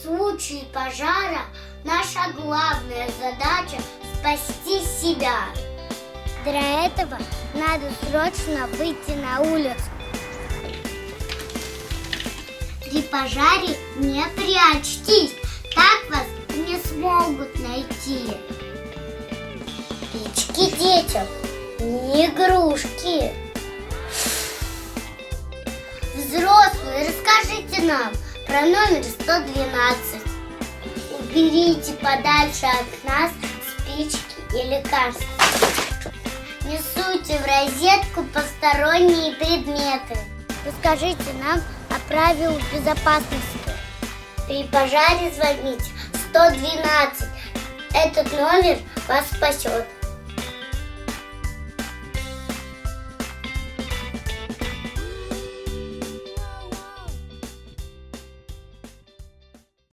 случае пожара наша главная задача – спасти себя. Для этого надо срочно выйти на улицу. При пожаре не прячьтесь, так вас не смогут найти. Спички детям, не игрушки. Взрослые, расскажите нам про номер 112. Уберите подальше от нас спички и лекарства. Не суйте в розетку посторонние предметы. Расскажите нам о правилах безопасности. При пожаре звоните 112. Этот номер вас спасет.